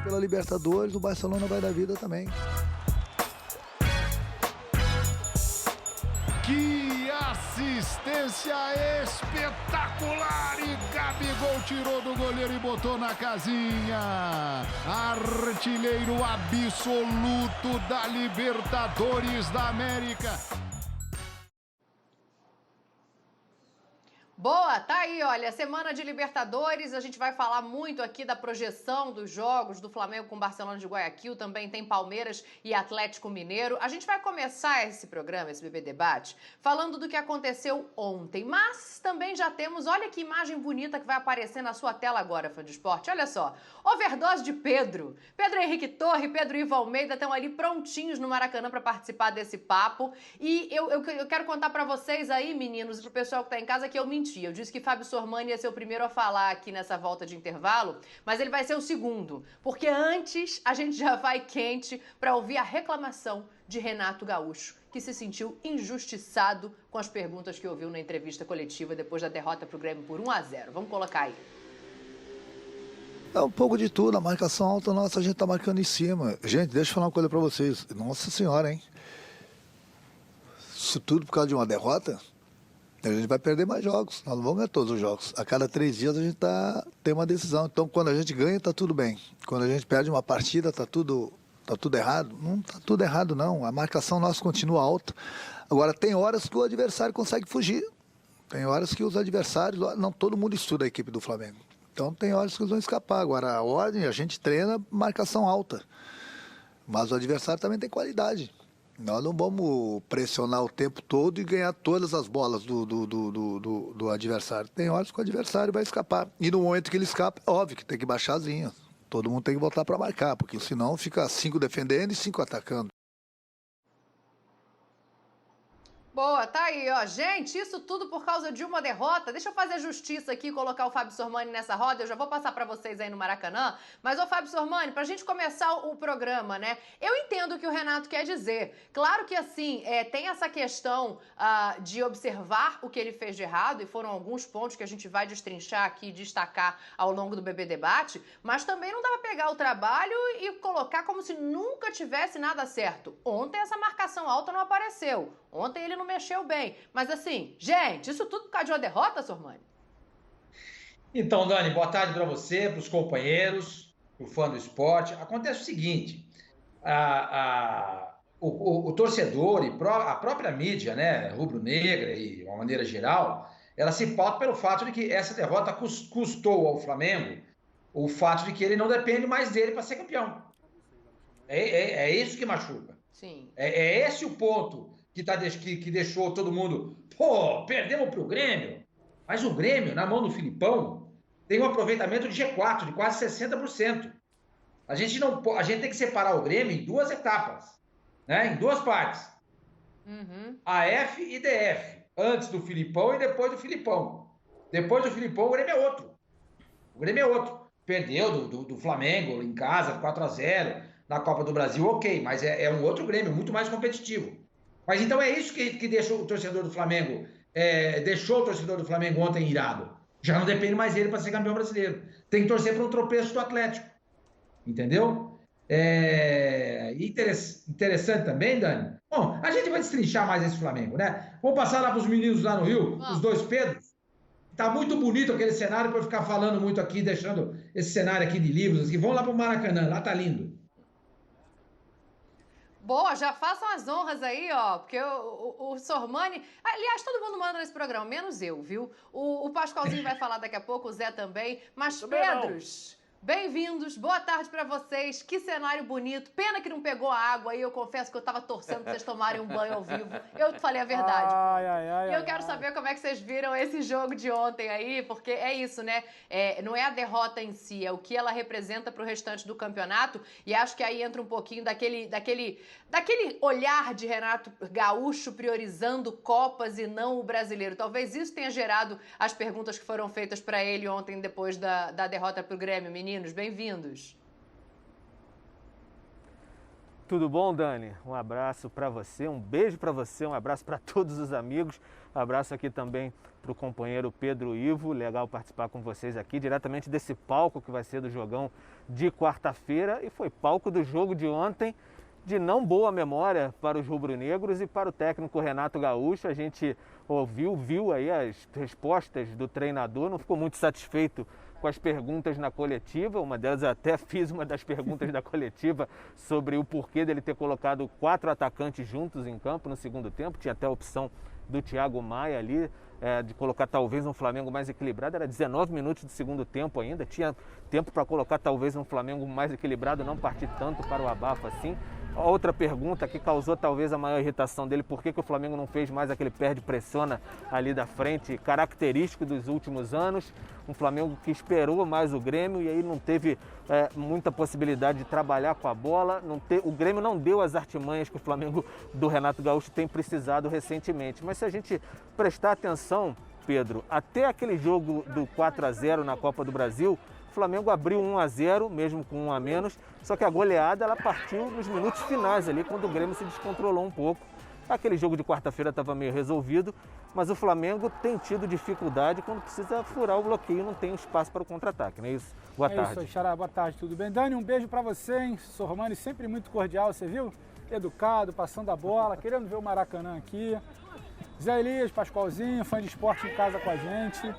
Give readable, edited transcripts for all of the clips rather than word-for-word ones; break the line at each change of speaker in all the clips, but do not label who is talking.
pela Libertadores, o Barcelona vai dar vida também.
Que assistência espetacular! E Gabigol tirou do goleiro e botou na casinha. Artilheiro absoluto da Libertadores da América.
Boa, tá aí, olha, semana de Libertadores, a gente vai falar muito aqui da projeção dos jogos do Flamengo com o Barcelona de Guayaquil, também tem Palmeiras e Atlético Mineiro. A gente vai começar esse programa, esse BB Debate, falando do que aconteceu ontem, mas também já temos, olha que imagem bonita que vai aparecer na sua tela agora, fã de esporte, olha só, overdose de Pedro Henrique Torre, Pedro Ivo Almeida estão ali prontinhos no Maracanã para participar desse papo, e eu quero contar para vocês aí, meninos, e pro pessoal que tá em casa, que eu menti. Eu disse que Fábio Sormani ia ser o primeiro a falar aqui nessa volta de intervalo, mas ele vai ser o segundo, porque antes a gente já vai quente para ouvir a reclamação de Renato Gaúcho, que se sentiu injustiçado com as perguntas que ouviu na entrevista coletiva depois da derrota para o Grêmio por 1-0. Vamos colocar aí.
É um pouco de tudo, a marcação alta nossa, a gente tá marcando em cima. Gente, deixa eu falar uma coisa pra vocês. Nossa senhora, hein? Isso tudo por causa de uma derrota? A gente vai perder mais jogos, nós não vamos ganhar todos os jogos. A cada 3 dias a gente tem uma decisão. Então, quando a gente ganha, tá tudo bem. Quando a gente perde uma partida, tá tudo errado. Não tá tudo errado, não. A marcação nossa continua alta. Agora, tem horas que o adversário consegue fugir. Tem horas que os adversários... Não, todo mundo estuda a equipe do Flamengo. Então, tem horas que eles vão escapar. Agora, a ordem, a gente treina marcação alta. Mas o adversário também tem qualidade. Nós não vamos pressionar o tempo todo e ganhar todas as bolas do adversário. Tem horas que o adversário vai escapar. E no momento que ele escapa, é óbvio que tem que baixar as linhas. Todo mundo tem que voltar para marcar, porque senão fica 5 defendendo e 5 atacando.
Boa, tá aí, ó. Gente, isso tudo por causa de uma derrota. Deixa eu fazer justiça aqui e colocar o Fábio Sormani nessa roda. Eu já vou passar pra vocês aí no Maracanã. Mas, ô Fábio Sormani, pra gente começar o programa, né? Eu entendo o que o Renato quer dizer. Claro que, assim, tem essa questão de observar o que ele fez de errado, e foram alguns pontos que a gente vai destrinchar aqui e destacar ao longo do BB Debate, mas também não dá pra pegar o trabalho e colocar como se nunca tivesse nada certo. Ontem essa marcação alta não apareceu. Ontem ele não mexeu bem. Mas assim, gente, isso tudo por causa de uma derrota, Sormani?
Então, Dani, boa tarde para você, para os companheiros, para o fã do esporte. Acontece o seguinte, o torcedor e a própria mídia, né, rubro-negra e de uma maneira geral, ela se pauta pelo fato de que essa derrota custou ao Flamengo o fato de que ele não depende mais dele para ser campeão. É isso que machuca.
Sim.
É esse o ponto que deixou todo mundo, perdemos para o Grêmio. Mas o Grêmio, na mão do Filipão, tem um aproveitamento de G4, de quase 60%. A gente tem que separar o Grêmio em 2 etapas, né? Em 2 partes.
Uhum.
AF e DF. Antes do Filipão e depois do Filipão. Depois do Filipão, o Grêmio é outro. O Grêmio é outro. Perdeu do Flamengo em casa, 4-0, na Copa do Brasil, ok. Mas é um outro Grêmio, muito mais competitivo. Mas então é isso que deixou o torcedor do Flamengo, deixou o torcedor do Flamengo ontem irado. Já não depende mais dele para ser campeão brasileiro. Tem que torcer para um tropeço do Atlético. Entendeu? Interessante também, Dani. Bom, a gente vai destrinchar mais esse Flamengo, né? Vamos passar lá para os meninos lá no Rio, os 2 Pedros. Tá muito bonito aquele cenário para eu ficar falando muito aqui, deixando esse cenário aqui de livros. Vamos lá para o Maracanã, lá tá lindo.
Boa, já façam as honras aí, ó, porque o Sormani... Aliás, todo mundo manda nesse programa, menos eu, viu? O Pascoalzinho vai falar daqui a pouco, o Zé também. Mas, Pedros, bem-vindos, boa tarde pra vocês. Que cenário bonito. Pena que não pegou a água aí, eu confesso que eu tava torcendo pra vocês tomarem um banho ao vivo. Eu falei a verdade. E eu quero saber como é que vocês viram esse jogo de ontem aí, porque é isso, né? Não é a derrota em si, é o que ela representa pro restante do campeonato. E acho que aí entra um pouquinho daquele olhar de Renato Gaúcho priorizando Copas e não o brasileiro. Talvez isso tenha gerado as perguntas que foram feitas para ele ontem depois da derrota pro Grêmio. Meninos, bem-vindos.
Tudo bom, Dani? Um abraço para você, um beijo para você, um abraço para todos os amigos. Abraço aqui também para o companheiro Pedro Ivo. Legal participar com vocês aqui, diretamente desse palco que vai ser do jogão de quarta-feira. E foi palco do jogo de ontem, de não boa memória para os rubro-negros e para o técnico Renato Gaúcho. A gente viu aí as respostas do treinador, não ficou muito satisfeito com as perguntas na coletiva. Uma delas eu até fiz uma das perguntas da coletiva sobre o porquê dele ter colocado 4 atacantes juntos em campo no segundo tempo. Tinha até a opção do Thiago Maia ali, de colocar talvez um Flamengo mais equilibrado. Era 19 minutos do segundo tempo ainda, tinha tempo para colocar talvez um Flamengo mais equilibrado, não partir tanto para o abafa assim. Outra pergunta que causou talvez a maior irritação dele, por que o Flamengo não fez mais aquele perde-pressiona ali da frente, característico dos últimos anos. Um Flamengo que esperou mais o Grêmio e aí não teve muita possibilidade de trabalhar com a bola. O Grêmio não deu as artimanhas que o Flamengo do Renato Gaúcho tem precisado recentemente. Mas se a gente prestar atenção, Pedro, até aquele jogo do 4-0 na Copa do Brasil, o Flamengo abriu 1-0, mesmo com 1 a menos, só que a goleada ela partiu nos minutos finais ali, quando o Grêmio se descontrolou um pouco. Aquele jogo de quarta-feira estava meio resolvido, mas o Flamengo tem tido dificuldade quando precisa furar o bloqueio, não tem espaço para o contra-ataque, não é isso? Boa tarde.
É isso, Xará, boa tarde, tudo bem? Dani, um beijo para você, hein? Sormani sempre muito cordial, você viu? Educado, passando a bola, querendo ver o Maracanã aqui. Zé Elias, Pascoalzinho, fã de esporte em casa com a gente.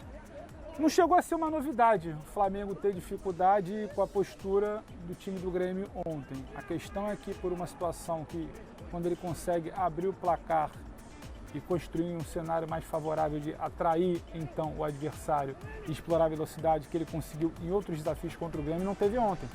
Não chegou a ser uma novidade o Flamengo ter dificuldade com a postura do time do Grêmio ontem. A questão é que por uma situação que, quando ele consegue abrir o placar e construir um cenário mais favorável de atrair então o adversário e explorar a velocidade que ele conseguiu em outros desafios contra o Grêmio, não teve ontem.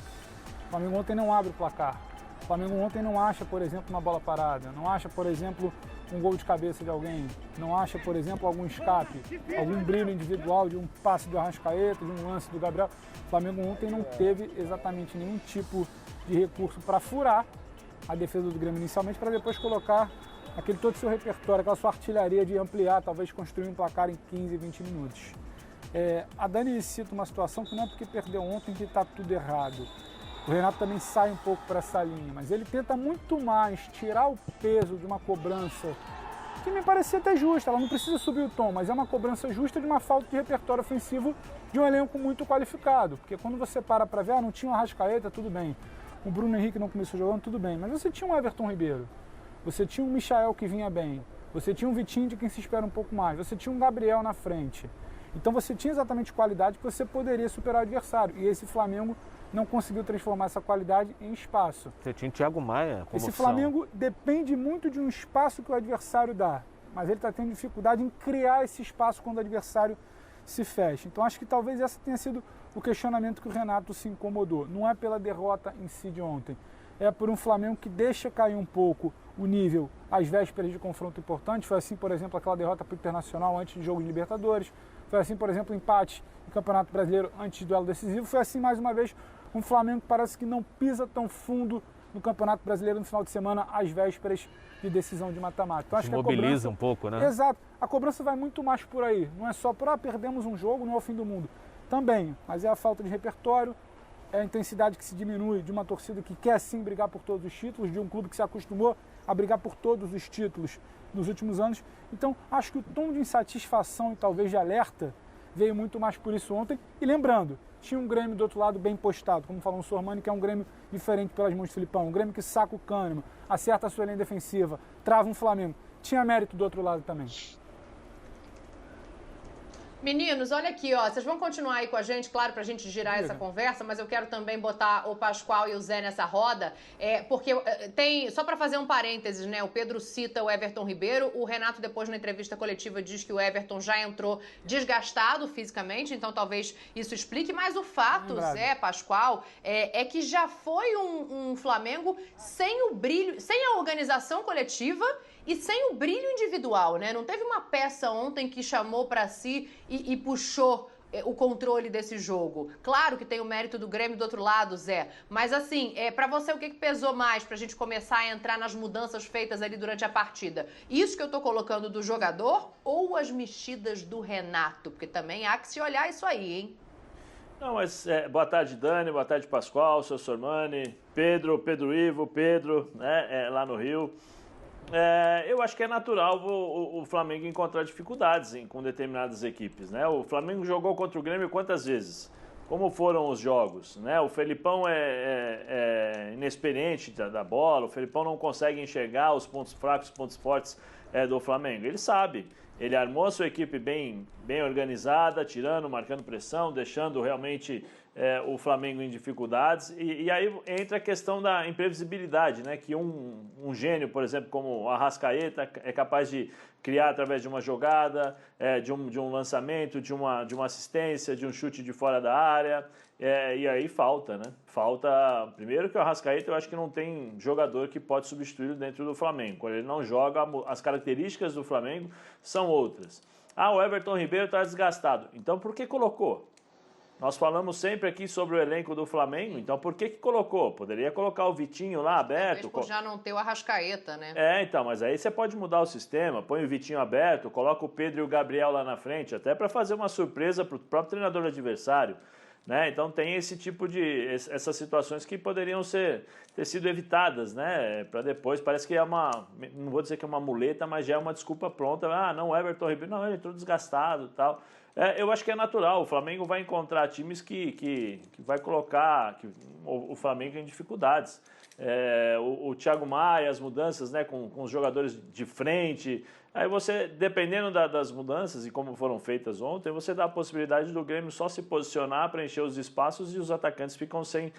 O Flamengo ontem não abre o placar. O Flamengo ontem não acha, por exemplo, uma bola parada, não acha, por exemplo, um gol de cabeça de alguém, não acha, por exemplo, algum escape, algum brilho individual de um passe do Arrascaeta, de um lance do Gabriel. O Flamengo ontem não teve exatamente nenhum tipo de recurso para furar a defesa do Grêmio inicialmente, para depois colocar aquele todo o seu repertório, aquela sua artilharia de ampliar, talvez construir um placar em 15, 20 minutos. A Dani cita uma situação que não é porque perdeu ontem que está tudo errado. O Renato também sai um pouco para essa linha, mas ele tenta muito mais tirar o peso de uma cobrança que me parecia até justa. Ela não precisa subir o tom, mas é uma cobrança justa de uma falta de repertório ofensivo de um elenco muito qualificado. Porque quando você para ver, não tinha o Arrascaeta, tudo bem. O Bruno Henrique não começou jogando, tudo bem. Mas você tinha um Everton Ribeiro, você tinha um Michael que vinha bem, você tinha um Vitinho de quem se espera um pouco mais, você tinha um Gabriel na frente. Então você tinha exatamente qualidade que você poderia superar o adversário. E esse Flamengo não conseguiu transformar essa qualidade em espaço.
Você tinha o Thiago Maia como
Esse
opção.
Flamengo depende muito de um espaço que o adversário dá, mas ele está tendo dificuldade em criar esse espaço quando o adversário se fecha. Então acho que talvez esse tenha sido o questionamento que o Renato se incomodou. Não é pela derrota em si de ontem, é por um Flamengo que deixa cair um pouco o nível às vésperas de confronto importante. Foi assim, por exemplo, aquela derrota para o Internacional antes do jogo de Libertadores. Foi assim, por exemplo, o empate no Campeonato Brasileiro antes do duelo decisivo. Foi assim, mais uma vez, um Flamengo que parece que não pisa tão fundo no Campeonato Brasileiro no final de semana, às vésperas de decisão de mata-mata. Então, acho que
mobiliza um pouco, né?
Exato. A cobrança vai muito mais por aí. Não é só por, perdemos um jogo, não é o fim do mundo. Também, mas é a falta de repertório, é a intensidade que se diminui de uma torcida que quer sim brigar por todos os títulos, de um clube que se acostumou a brigar por todos os títulos nos últimos anos. Então, acho que o tom de insatisfação e talvez de alerta veio muito mais por isso ontem. E lembrando, tinha um Grêmio do outro lado bem postado, como falou o Sormani, que é um Grêmio diferente pelas mãos do Filipão, um Grêmio que saca o Kahneman, acerta a sua linha defensiva, trava um Flamengo. Tinha mérito do outro lado também.
Meninos, olha aqui, ó, vocês vão continuar aí com a gente, claro, pra gente girar essa conversa, mas eu quero também botar o Pascoal e o Zé nessa roda, porque tem, só pra fazer um parênteses, né, o Pedro cita o Everton Ribeiro, o Renato depois na entrevista coletiva diz que o Everton já entrou desgastado fisicamente, então talvez isso explique, mas o fato, Zé, Pascoal, é que já foi um Flamengo sem o brilho, sem a organização coletiva e sem o brilho individual, né? Não teve uma peça ontem que chamou para si e puxou o controle desse jogo. Claro que tem o mérito do Grêmio do outro lado, Zé, mas assim, para você o que pesou mais pra gente começar a entrar nas mudanças feitas ali durante a partida? Isso que eu tô colocando do jogador ou as mexidas do Renato? Porque também há que se olhar isso aí, hein?
Não, mas boa tarde, Dani, boa tarde, Pascoal, seu Sormani, Pedro Ivo, né, lá no Rio. Eu acho que é natural o Flamengo encontrar dificuldades com determinadas equipes, né? O Flamengo jogou contra o Grêmio quantas vezes? Como foram os jogos, né? O Felipão é inexperiente da bola, o Felipão não consegue enxergar os pontos fracos, os pontos fortes do Flamengo. Ele sabe, ele armou a sua equipe bem organizada, tirando, marcando pressão, deixando realmente o Flamengo em dificuldades. E aí entra a questão da imprevisibilidade, né? Que um gênio, por exemplo, como o Arrascaeta, é capaz de criar através de uma jogada, de um lançamento, de uma assistência, de um chute de fora da área. E aí falta, né? Falta, primeiro que o Arrascaeta, eu acho que não tem jogador que pode substituí-lo dentro do Flamengo. Quando ele não joga, as características do Flamengo são outras. O Everton Ribeiro está desgastado. Então por que colocou? Nós falamos sempre aqui sobre o elenco do Flamengo, então por que colocou? Poderia colocar o Vitinho lá aberto.
Talvez por já não ter o Arrascaeta, né?
Então, mas aí você pode mudar o sistema, põe o Vitinho aberto, coloca o Pedro e o Gabriel lá na frente, até para fazer uma surpresa para o próprio treinador adversário, né? Então tem esse tipo essas situações que poderiam ter sido evitadas, né? Para depois, parece que não vou dizer que é uma muleta, mas já é uma desculpa pronta. Não, o Everton Ribeiro, não, ele entrou desgastado e tal. Eu acho que é natural, o Flamengo vai encontrar times que vai colocar o Flamengo em dificuldades. O Thiago Maia, as mudanças, né, com os jogadores de frente, aí você, dependendo das mudanças e como foram feitas ontem, você dá a possibilidade do Grêmio só se posicionar, preencher os espaços e os atacantes ficam sem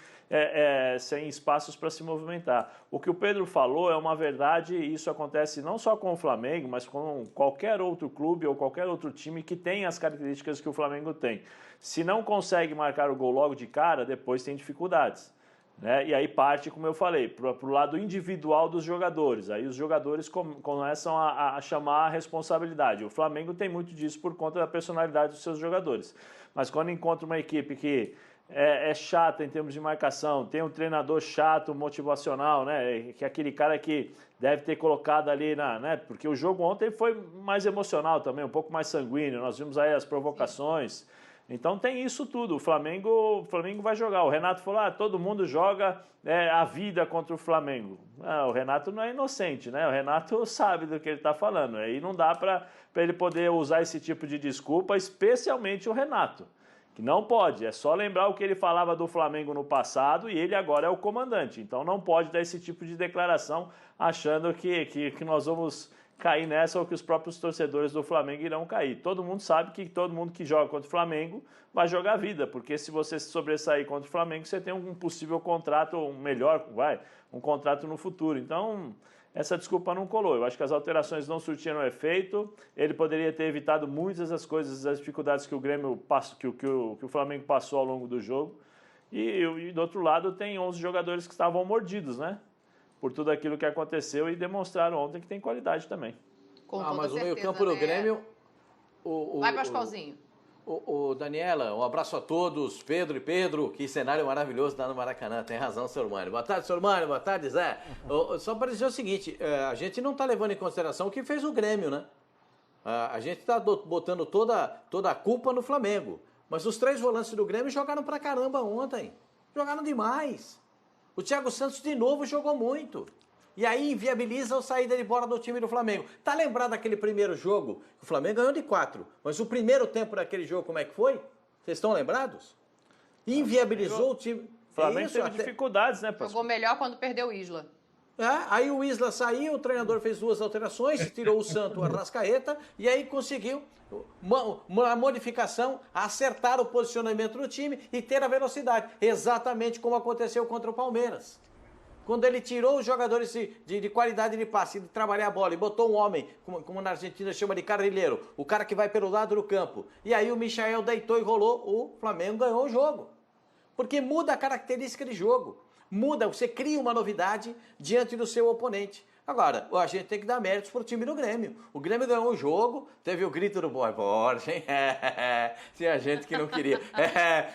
espaços para se movimentar. O que o Pedro falou é uma verdade e isso acontece não só com o Flamengo, mas com qualquer outro clube ou qualquer outro time que tem as características que o Flamengo tem. Se não consegue marcar o gol logo de cara, depois tem dificuldades. Né? E aí parte, como eu falei, para o lado individual dos jogadores. Aí os jogadores começam a chamar a responsabilidade. O Flamengo tem muito disso por conta da personalidade dos seus jogadores. Mas quando encontra uma equipe que é chata em termos de marcação, tem um treinador chato, motivacional, né? Que é aquele cara que deve ter colocado ali, né? Porque o jogo ontem foi mais emocional também, um pouco mais sanguíneo. Nós vimos aí as provocações. Então tem isso tudo, o Flamengo vai jogar. O Renato falou, todo mundo joga a vida contra o Flamengo. O Renato não é inocente, né? O Renato sabe do que ele está falando. Aí não dá para ele poder usar esse tipo de desculpa, especialmente o Renato, que não pode. É só lembrar o que ele falava do Flamengo no passado e ele agora é o comandante. Então não pode dar esse tipo de declaração achando que nós vamos cair nessa ou que os próprios torcedores do Flamengo irão cair. Todo mundo sabe que todo mundo que joga contra o Flamengo vai jogar a vida, porque se você se sobressair contra o Flamengo, você tem um possível contrato, um contrato no futuro. Então, essa desculpa não colou. Eu acho que as alterações não surtiram efeito, ele poderia ter evitado muitas das coisas, as dificuldades que o Grêmio que o Flamengo passou ao longo do jogo. E do outro lado tem 11 jogadores que estavam mordidos, né? Por tudo aquilo que aconteceu e demonstraram ontem que tem qualidade também.
Com toda
mas
certeza,
o meio-campo do Grêmio...
Vai, Pascoalzinho.
Daniela, um abraço a todos. Pedro, que cenário maravilhoso lá no Maracanã. Tem razão, senhor Mano. Boa tarde, senhor Mano. Boa tarde, Zé. Só para dizer o seguinte, a gente não está levando em consideração o que fez o Grêmio, né? A gente está botando toda a culpa no Flamengo. Mas os 3 volantes do Grêmio jogaram pra caramba ontem. Jogaram demais. O Thiago Santos, de novo, jogou muito. E aí inviabiliza a saída de bola do time do Flamengo. Tá lembrado daquele primeiro jogo? O Flamengo ganhou de 4. Mas o primeiro tempo daquele jogo, como é que foi? Vocês estão lembrados? Inviabilizou o time.
O Flamengo teve dificuldades, né, Pascoal?
Jogou melhor quando perdeu o Isla.
Aí o Isla saiu, o treinador fez 2 alterações, tirou o Santo, o Arrascaeta, e aí conseguiu uma modificação, acertar o posicionamento do time e ter a velocidade, exatamente como aconteceu contra o Palmeiras. Quando ele tirou os jogadores de qualidade de passe, de trabalhar a bola, e botou um homem, como na Argentina chama de carrilheiro, o cara que vai pelo lado do campo, e aí o Michael deitou e rolou, o Flamengo ganhou o jogo. Porque muda a característica de jogo. Muda, você cria uma novidade diante do seu oponente. Agora, a gente tem que dar méritos pro time do Grêmio. O Grêmio ganhou o jogo, teve o grito do Borja, hein? Tinha gente que não queria.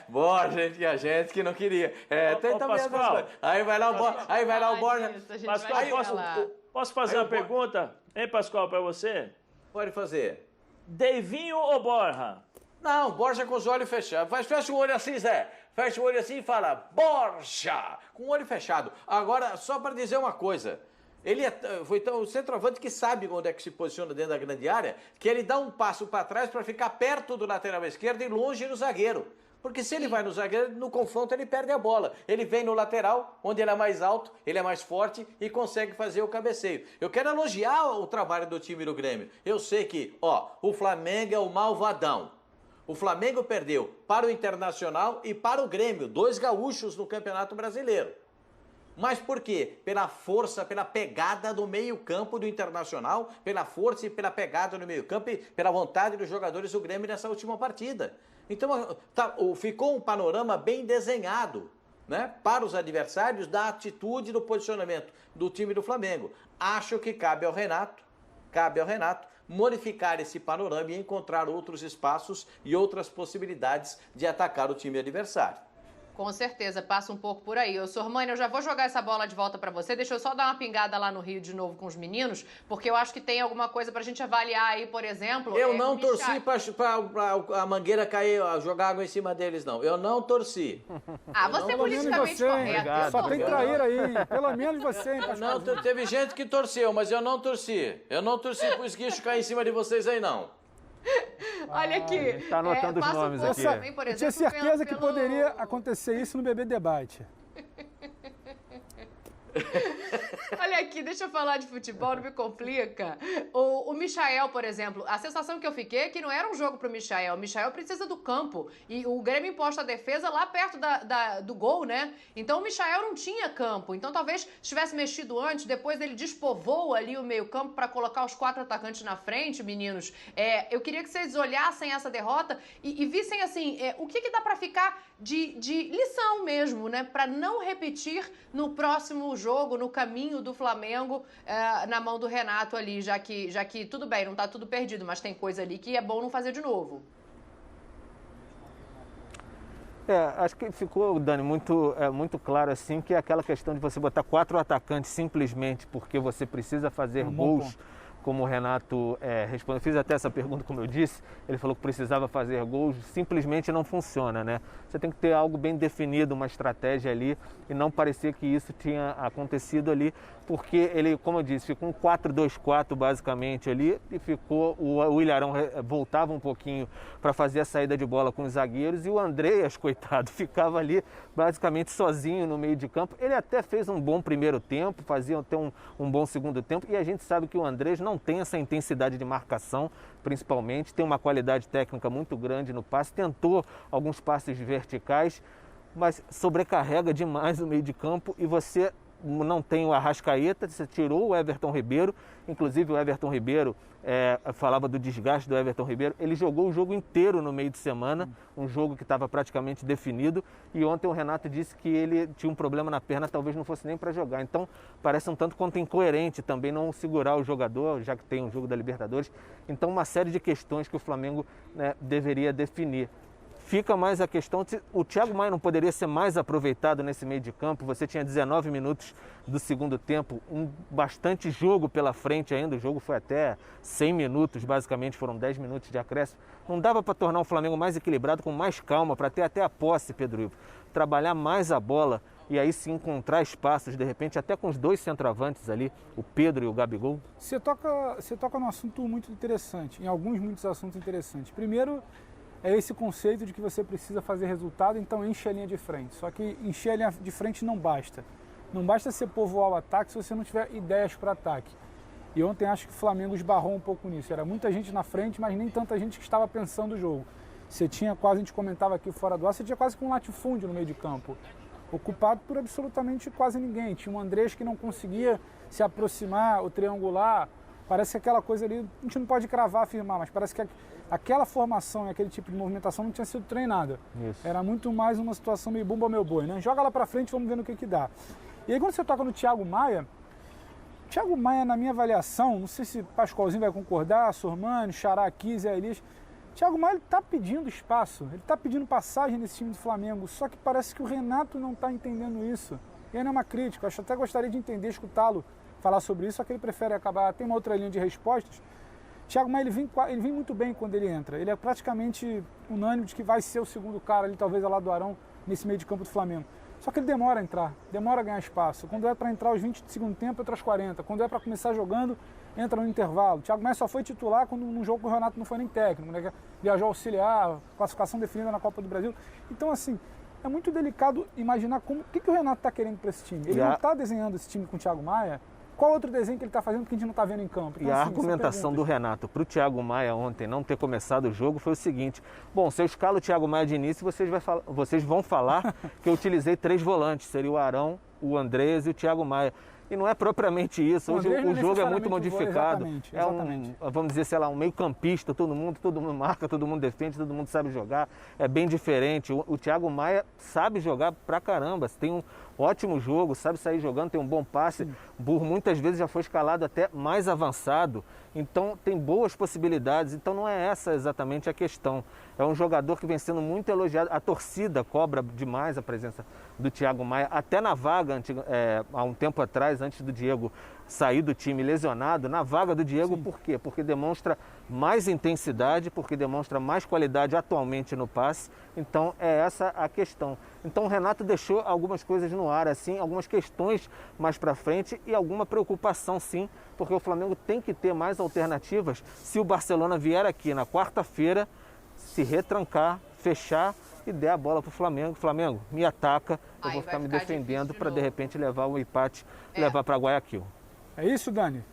Borja, tinha gente que não queria. Tem também as coisas. Aí vai lá o Borja.
Pascoal, posso fazer uma pergunta, hein, Pascoal, para você?
Pode fazer.
Deivinho ou Borja?
Não, Borja com os olhos fechados. Fecha o olho assim, Zé. Fecha o olho assim e fala, Borja, com o olho fechado. Agora, só para dizer uma coisa. Ele foi tão o centroavante que sabe onde é que se posiciona dentro da grande área, que ele dá um passo para trás para ficar perto do lateral esquerdo e longe do zagueiro. Porque se ele vai no zagueiro, no confronto ele perde a bola. Ele vem no lateral, onde ele é mais alto, ele é mais forte e consegue fazer o cabeceio. Eu quero elogiar o trabalho do time do Grêmio. Eu sei que, o Flamengo é o malvadão. O Flamengo perdeu para o Internacional e para o Grêmio, 2 gaúchos no Campeonato Brasileiro. Mas por quê? Pela força, pela pegada do meio-campo do Internacional, pela força e pela pegada do meio-campo e pela vontade dos jogadores do Grêmio nessa última partida. Então, ficou um panorama bem desenhado, né, para os adversários da atitude, do posicionamento do time do Flamengo. Acho que cabe ao Renato modificar esse panorama e encontrar outros espaços e outras possibilidades de atacar o time adversário.
Com certeza, passa um pouco por aí. Sormani, eu já vou jogar essa bola de volta pra você. Deixa eu só dar uma pingada lá no Rio de novo com os meninos, porque eu acho que tem alguma coisa pra gente avaliar aí, por exemplo.
Eu não torci pra a mangueira cair, jogar água em cima deles, não. Eu não torci.
Você é politicamente correto.
Só tem traíra aí. Pelo menos você, hein,
Não, teve gente que torceu, mas eu não torci. Eu não torci pro esguicho cair em cima de vocês aí, não.
Olha aqui.
Está anotando os nomes aqui.
Também, por exemplo,
eu tinha certeza que poderia acontecer isso no BB Debate.
Olha aqui, deixa eu falar de futebol, não me complica. O Michael, por exemplo, a sensação que eu fiquei é que não era um jogo pro Michael. O Michael precisa do campo. E o Grêmio imposta a defesa lá perto do gol, né? Então o Michael não tinha campo. Então talvez tivesse mexido antes, depois ele despovoa ali o meio-campo para colocar os 4 atacantes na frente, meninos. Eu queria que vocês olhassem essa derrota e vissem assim, o que dá para ficar de lição mesmo, né? Para não repetir no próximo jogo, no caminho do Flamengo, na mão do Renato ali, já que tudo bem, não tá tudo perdido, mas tem coisa ali que é bom não fazer de novo.
Acho que ficou, Dani, muito claro assim, que é aquela questão de você botar 4 atacantes simplesmente porque você precisa fazer gols, como o Renato respondeu. Eu fiz até essa pergunta, como eu disse, ele falou que precisava fazer gols, simplesmente não funciona, né? Você tem que ter algo bem definido, uma estratégia ali, e não parecer que isso tinha acontecido ali, porque ele, como eu disse, ficou um 4-2-4 basicamente ali, e ficou, o Ilharão voltava um pouquinho para fazer a saída de bola com os zagueiros, e o Andreas, coitado, ficava ali basicamente sozinho no meio de campo. Ele até fez um bom primeiro tempo, fazia até um bom segundo tempo, e a gente sabe que o Andreas não tem essa intensidade de marcação, principalmente, tem uma qualidade técnica muito grande no passe, tentou alguns passes verticais, mas sobrecarrega demais o meio de campo e você não tem o Arrascaeta, você tirou o Everton Ribeiro, inclusive o Everton Ribeiro, falava do desgaste do Everton Ribeiro, ele jogou o jogo inteiro no meio de semana, um jogo que estava praticamente definido, e ontem o Renato disse que ele tinha um problema na perna, talvez não fosse nem para jogar, então parece um tanto quanto incoerente também não segurar o jogador, já que tem um jogo da Libertadores, então uma série de questões que o Flamengo, né, deveria definir. Fica mais a questão, o Thiago Maia não poderia ser mais aproveitado nesse meio de campo, você tinha 19 minutos do segundo tempo, bastante jogo pela frente ainda, o jogo foi até 100 minutos, basicamente foram 10 minutos de acréscimo, não dava para tornar o Flamengo mais equilibrado, com mais calma, para ter até a posse, Pedro Ivo, trabalhar mais a bola e aí sim encontrar espaços, de repente, até com os 2 centroavantes ali, o Pedro e o Gabigol?
Você toca num assunto muito interessante, muitos assuntos interessantes. Primeiro, é esse conceito de que você precisa fazer resultado, então enche a linha de frente. Só que encher a linha de frente não basta. Não basta você povoar o ataque se você não tiver ideias para ataque. E ontem acho que o Flamengo esbarrou um pouco nisso. Era muita gente na frente, mas nem tanta gente que estava pensando o jogo. Você tinha quase, a gente comentava aqui fora do ar, você tinha quase que um latifúndio no meio de campo. Ocupado por absolutamente quase ninguém. Tinha um Andrés que não conseguia se aproximar, o triangular. Parece que aquela coisa ali, a gente não pode cravar, afirmar, mas parece que aquela formação e aquele tipo de movimentação não tinha sido treinada. Isso. Era muito mais uma situação meio bumba meu boi, né? Joga lá pra frente, vamos ver no que dá. E aí quando você toca no Thiago Maia, na minha avaliação, não sei se Pascoalzinho vai concordar, Sormani, Xará aqui, Zé Elias, Thiago Maia está pedindo espaço, ele está pedindo passagem nesse time do Flamengo, só que parece que o Renato não está entendendo isso. E aí não é uma crítica, eu até gostaria de entender, escutá-lo falar sobre isso, só que ele prefere acabar, tem uma outra linha de respostas. Thiago Maia, ele vem muito bem quando ele entra. Ele é praticamente unânime de que vai ser o segundo cara ali, talvez, ao lado do Arão, nesse meio de campo do Flamengo. Só que ele demora a entrar, demora a ganhar espaço. Quando é para entrar aos 20 de segundo tempo, entra aos 40. Quando é para começar jogando, entra no intervalo. O Thiago Maia só foi titular quando num jogo que o Renato não foi nem técnico, né? Viajou auxiliar, classificação definida na Copa do Brasil. Então, assim, é muito delicado imaginar o que o Renato está querendo para esse time. Ele não está desenhando esse time com o Thiago Maia. Qual outro desenho que ele está fazendo que a gente não está vendo em campo? Então,
e a argumentação do Renato para o Thiago Maia ontem não ter começado o jogo foi o seguinte: bom, se eu escalo o Thiago Maia de início, vocês vão falar que eu utilizei 3 volantes, seria o Arão, o Andrés e o Thiago Maia. E não é propriamente isso. Hoje o jogo é muito modificado.
Exatamente.
Vamos dizer, sei lá, um meio campista, todo mundo marca, todo mundo defende, todo mundo sabe jogar. É bem diferente. O Thiago Maia sabe jogar pra caramba. Tem um ótimo jogo, sabe sair jogando, tem um bom passe. Burro muitas vezes já foi escalado até mais avançado. Então tem boas possibilidades. Então não é essa exatamente a questão. É um jogador que vem sendo muito elogiado. A torcida cobra demais a presença do Thiago Maia. Até na vaga, há um tempo atrás, antes do Diego sair do time lesionado, na vaga do Diego, por quê? Porque demonstra mais intensidade, porque demonstra mais qualidade atualmente no passe. Então é essa a questão. Então o Renato deixou algumas coisas no ar, assim, algumas questões mais para frente e alguma preocupação, sim, porque o Flamengo tem que ter mais alternativas se o Barcelona vier aqui na quarta-feira, se retrancar, fechar e der a bola para o Flamengo. Flamengo, me ataca, eu vou ficar me defendendo para de repente levar o empate e levar para Guayaquil.
É isso, Dani?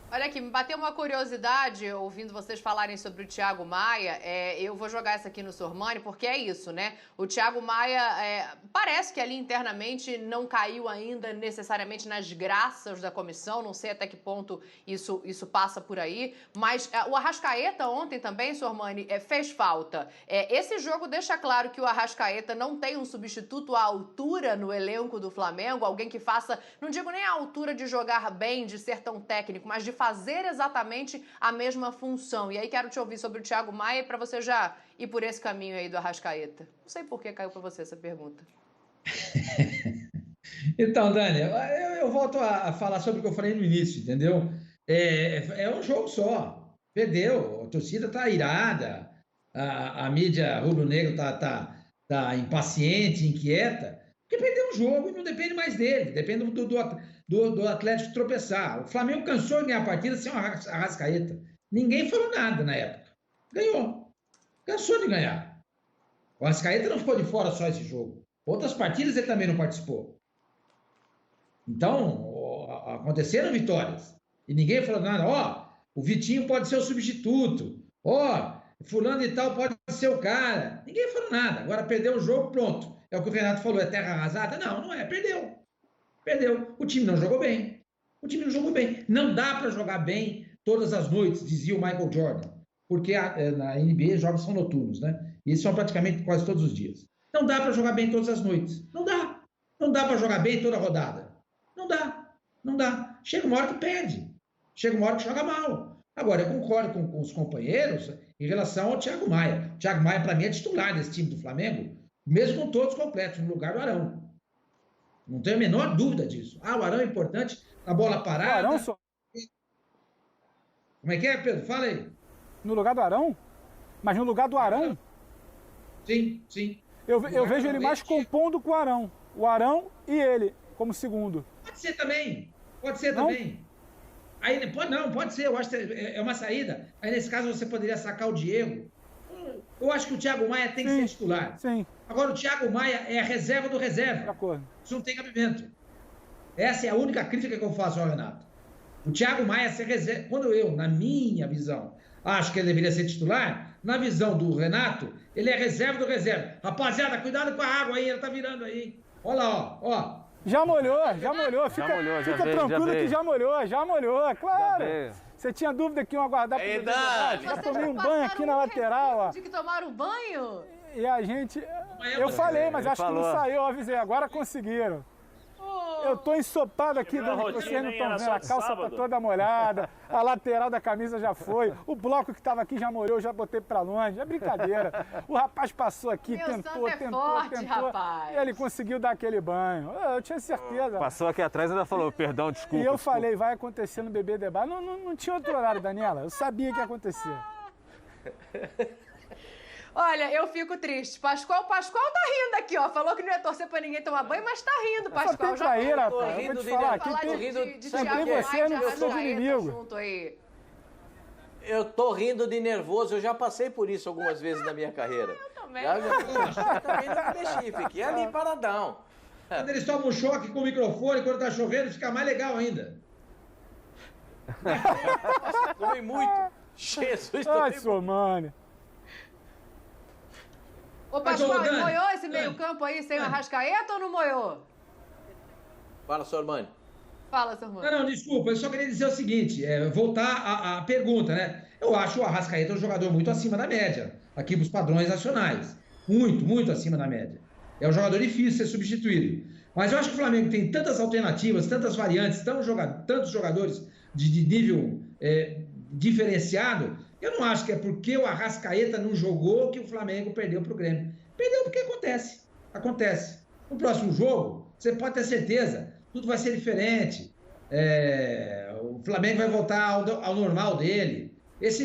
Olha aqui, me bateu uma curiosidade ouvindo vocês falarem sobre o Thiago Maia. Eu vou jogar essa aqui no Sormani, porque é isso, né? O Thiago Maia parece que ali internamente não caiu ainda necessariamente nas graças da comissão. Não sei até que ponto isso passa por aí. Mas o Arrascaeta ontem também, Sormani, fez falta. Esse jogo deixa claro que o Arrascaeta não tem um substituto à altura no elenco do Flamengo. Alguém que faça, não digo nem a altura de jogar bem, de ser tão técnico, mas de fazer exatamente a mesma função. E aí quero te ouvir sobre o Thiago Maia para você já ir por esse caminho aí do Arrascaeta. Não sei por que caiu para você essa pergunta.
Então, Dani, eu volto a falar sobre o que eu falei no início, entendeu? É um jogo só. Perdeu, a torcida está irada, a mídia rubro-negra tá impaciente, inquieta, porque perdeu um jogo e não depende mais dele, depende do Atlético tropeçar. O Flamengo cansou de ganhar a partida sem o Arrascaeta. Ninguém falou nada na época. Ganhou. Cansou de ganhar. O Arrascaeta não ficou de fora só esse jogo. Outras partidas ele também não participou. Então, aconteceram vitórias. E ninguém falou nada. O Vitinho pode ser o substituto. Fulano e tal pode ser o cara. Ninguém falou nada. Agora perdeu o jogo, pronto. É o que o Renato falou, é terra arrasada? Não é. Perdeu. O time não jogou bem. Não dá para jogar bem todas as noites, dizia o Michael Jordan. Porque na NBA os jogos são noturnos, né? E eles são praticamente quase todos os dias. Não dá para jogar bem todas as noites. Não dá. Não dá para jogar bem toda a rodada. Não dá. Chega uma hora que perde. Chega uma hora que joga mal. Agora, eu concordo com os companheiros em relação ao Thiago Maia. O Thiago Maia, para mim, é titular desse time do Flamengo, mesmo com todos completos, no lugar do Arão. Não tenho a menor dúvida disso. O Arão é importante na bola parada.
O Arão
Como é que é, Pedro? Fala aí.
No lugar do Arão? Mas no lugar do Arão?
Sim.
Eu vejo ele mais compondo com o Arão. O Arão e ele, como segundo.
Pode ser também. Aí, pode ser. Eu acho que é uma saída. Aí, nesse caso, você poderia sacar o Diego. Eu acho que o Thiago Maia tem que ser titular.
Sim.
Agora, o Thiago Maia é a reserva do reserva.
De acordo.
Isso não tem cabimento. Essa é a única crítica que eu faço ao Renato. O Thiago Maia ser reserva. Quando eu, na minha visão, acho que ele deveria ser titular, na visão do Renato, ele é reserva do reserva. Rapaziada, cuidado com a água aí, ela tá virando aí. Olha lá, ó.
Já molhou. Fica tranquilo que já molhou, claro. Você tinha dúvida que iam aguardar para o já tomei um banho aqui na lateral, ó.
De que tomaram banho?
E a gente... Eu falei, mas acho que não saiu, eu avisei. Agora conseguiram. Eu tô ensopado aqui,
Quebrou a
Dani, que vocês
rotina,
não
hein?
estão
Era
vendo.
só
A
de
calça tá
sábado.
toda molhada, a lateral da camisa já foi, o bloco que tava aqui já molhou, já botei pra longe. É brincadeira. O rapaz passou aqui,
Meu
tentou,
santo é
tentou,
forte,
tentou.
rapaz.
E ele conseguiu dar aquele banho. Eu tinha certeza.
Passou aqui atrás e ainda falou, perdão, desculpa.
E eu
desculpa.
falei, vai acontecer no Bebê Debate. Não tinha outro horário, Daniela. Eu sabia que ia acontecer.
Olha, eu fico triste. Pascoal tá rindo aqui, ó. Falou que não ia torcer pra ninguém tomar banho, mas tá rindo,
Só
Pascoal.
tem
Já
traíra,
tô
rapaz. Eu vou
rindo
te
de
falar,
nervoso.
aqui
falar
tem...
de
Só tem
Thiago
você,
Maia,
não
de
sou de
Arrascaeta
inimigo.
junto aí.
Eu tô rindo de nervoso, eu já passei por isso algumas vezes na minha carreira. Eu
também.
Já também não me mexi, fiquei ali paradão.
Quando eles tomam um choque com o microfone, quando tá chovendo, fica mais legal ainda.
Nossa, tomei muito. Jesus,
Ai,
tomei muito.
Sormani.
Ô,
Mas,
Pascoal,
ô, Dani,
moiou esse
Dani.
meio-campo aí sem o Arrascaeta ou não moiou?
Fala, Sormani.
Fala, seu irmão.
Não, desculpa, eu só queria dizer o seguinte, voltar à pergunta, né? Eu acho o Arrascaeta um jogador muito acima da média, aqui para os padrões nacionais. Muito, muito acima da média. É um jogador difícil de ser substituído. Mas eu acho que o Flamengo tem tantas alternativas, tantas variantes, tantos jogadores de nível diferenciado, eu não acho que é porque o Arrascaeta não jogou que o Flamengo perdeu para o Grêmio. Perdeu porque acontece. Acontece. No próximo jogo, você pode ter certeza, tudo vai ser diferente. O Flamengo vai voltar ao normal dele.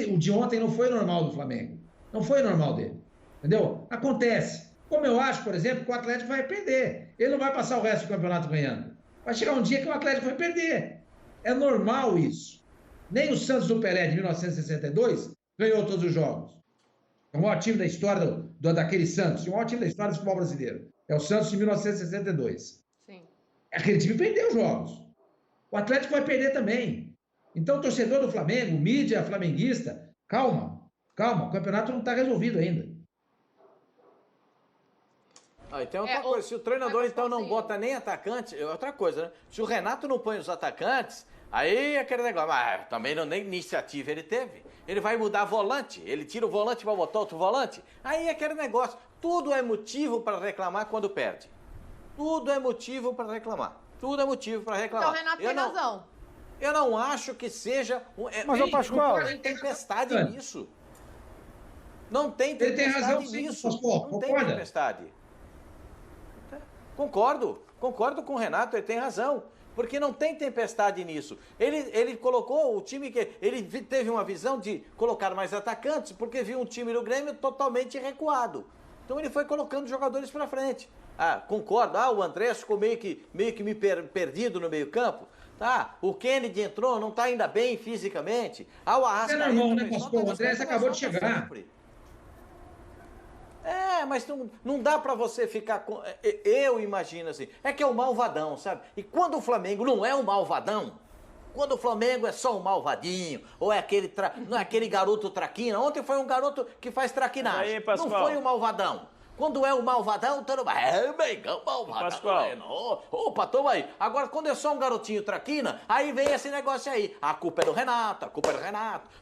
O de ontem não foi normal do Flamengo. Não foi normal dele. Entendeu? Acontece. Como eu acho, por exemplo, que o Atlético vai perder. Ele não vai passar o resto do campeonato ganhando. Vai chegar um dia que o Atlético vai perder. É normal isso. Nem o Santos do Pelé de 1962 ganhou todos os jogos. É o maior time da história daquele Santos. O maior time da história do futebol brasileiro. É o Santos de 1962.
Sim.
Aquele time perdeu jogos. O Atlético vai perder também. Então, o torcedor do Flamengo, mídia flamenguista, calma, calma, o campeonato não está resolvido ainda.
Ah, e tem outra coisa, se o treinador então não bota nem atacante, é outra coisa, né? Se o Renato não põe os atacantes, aí aquele negócio, mas também nem iniciativa ele teve. Ele vai mudar volante, ele tira o volante para botar outro volante, aí aquele negócio. Tudo é motivo para reclamar quando perde. Tudo é motivo para reclamar. Tudo é motivo para reclamar.
Então o Renato tem razão.
Eu não acho que seja...
Mas, ô, Pascoal...
Não tem tempestade nisso. Não tem
Ele tem razão,
tempestade
sim,
nisso.
Pascoal,
Não tem
concorda?
tempestade. Concordo com o Renato, ele tem razão. Porque não tem tempestade nisso. Ele colocou o time que... Ele teve uma visão de colocar mais atacantes, porque viu um time do Grêmio totalmente recuado. Então ele foi colocando jogadores para frente. Ah, concordo. Ah, o Andrés ficou meio que perdido no meio campo. Tá, o Kennedy entrou, não está ainda bem fisicamente. Ah, o Arrascaeta...
É normal, né, Pascoal? O Andrés acabou de chegar.
Mas não dá pra você ficar com... Eu imagino assim, é que é o malvadão, sabe? E quando o Flamengo não é o malvadão, quando o Flamengo é só um malvadinho, ou é não é aquele garoto traquina, ontem foi um garoto que faz traquinagem,
Aí, Pascoal.
não foi o malvadão. Quando é o malvadão, todo mundo... Mengão, malvadão.
Pascoal.
Opa, toma aí. Agora, quando é só um garotinho traquina, aí vem esse negócio aí. A culpa é do Renato,